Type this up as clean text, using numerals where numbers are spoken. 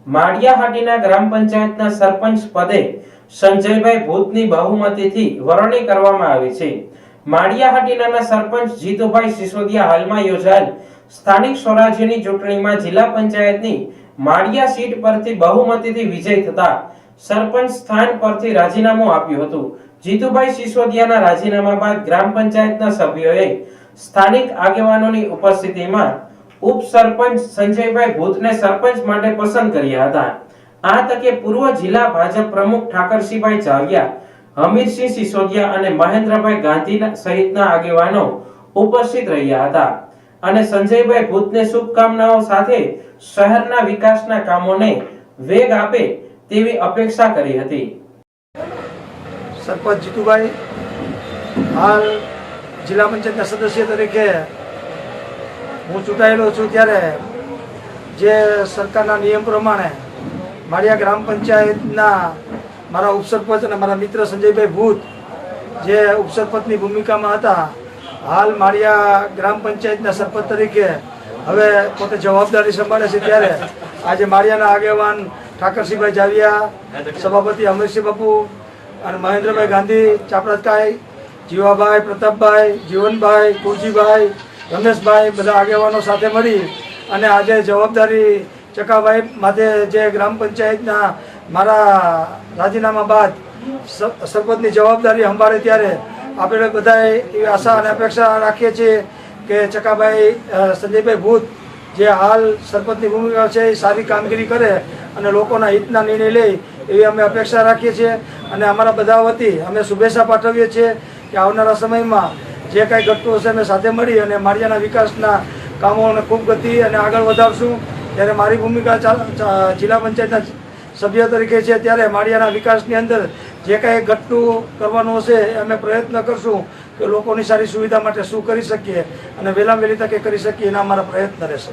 માળિયાહાટીના ગ્રામ પંચાયતના સરપંચ પદે સંજયભાઈ ભૂતની બહુમતીથી વરણી કરવામાં આવી છે। માળિયાહાટીના સરપંચ જીતુભાઈ સિસોદિયા હાલમાં યોજાયેલ સ્થાનિક સ્વરાજ્યની ચૂંટણીમાં જિલ્લા પંચાયતની માળિયા સીટ પરથી બહુમતીથી વિજય થતા સરપંચ સ્થાન પરથી રાજીનામું આપ્યું હતું। જીતુભાઈ સિસોદિયાના રાજીનામા બાદ ગ્રામ પંચાયતના સભ્યોએ સ્થાનિક આગેવાનોની ઉપસ્થિતિમાં ઉપસરપંચ સંજયભાઈ ભૂતને સરપંચ માટે પસંદ કર્યા હતા। આ તકે પૂર્વ જિલ્લા ભાજપ પ્રમુખ ઠાકરસિંહભાઈ ચાવિયા, હમીરસિંહ સિસોદિયા અને મહેન્દ્રભાઈ ગાંધી સહિતના આગેવાનો ઉપસ્થિત રહ્યા હતા અને સંજયભાઈ ભૂતને શુભકામનાઓ સાથે શહેરના વિકાસના કામોને વેગ આપે તેવી અપેક્ષા કરી હતી। સરપંચ જીતુભાઈ હાલ જિલ્લા પંચાયતના સદસ્ય તરીકે હું ચૂંટાયેલો છું ત્યારે જે સરકારના નિયમ પ્રમાણે માળિયા ગ્રામ પંચાયતના મારા ઉપસરપંચ અને મારા મિત્ર સંજયભાઈ ભૂત જે ઉપસરપંચની ભૂમિકામાં હતા, હાલ માળિયા ગ્રામ પંચાયતના સરપંચ તરીકે હવે પોતે જવાબદારી સંભાળે છે ત્યારે આજે માળિયાના આગેવાન ઠાકરસિંહભાઈ ચાવિયા, સભાપતિ હમીરસિંહ બાપુ અને મહેન્દ્રભાઈ ગાંધી, ચાપરાજકાઈ, જીવાભાઈ, પ્રતાપભાઈ, જીવનભાઈ, કુરજીભાઈ, રમેશભાઈ બધા આગેવાનો સાથે મળી અને આજે જવાબદારી ચકાભાઈ માટે જે ગ્રામ પંચાયતના મારા રાજીનામા બાદ સરપંચની જવાબદારી સંભાળે ત્યારે આપણે બધાએ એવી આશા અને અપેક્ષા રાખીએ છીએ કે ચકાભાઈ સંજયભાઈ ભૂત જે હાલ સરપંચની ભૂમિકા છે એ સારી કામગીરી કરે અને લોકોના હિતના નિર્ણય લે એવી અમે અપેક્ષા રાખીએ છીએ અને અમારા બધા વતી અમે શુભેચ્છા પાઠવીએ છીએ કે આવનારા સમયમાં જે કાંઈ ઘટતું હશે અમે સાથે મળી અને માળિયાના વિકાસના કામોને ખૂબ ગતિ અને આગળ વધારશું। ત્યારે મારી ભૂમિકા જિલ્લા પંચાયતના સભ્ય તરીકે છે ત્યારે માળિયાના વિકાસની અંદર જે કાંઈ ઘટતું કરવાનું હશે અમે પ્રયત્ન કરશું કે લોકોની સારી સુવિધા માટે શું કરી શકીએ અને વહેલામાં વહેલી તકે કરી શકીએ એના અમારા પ્રયત્ન રહેશે।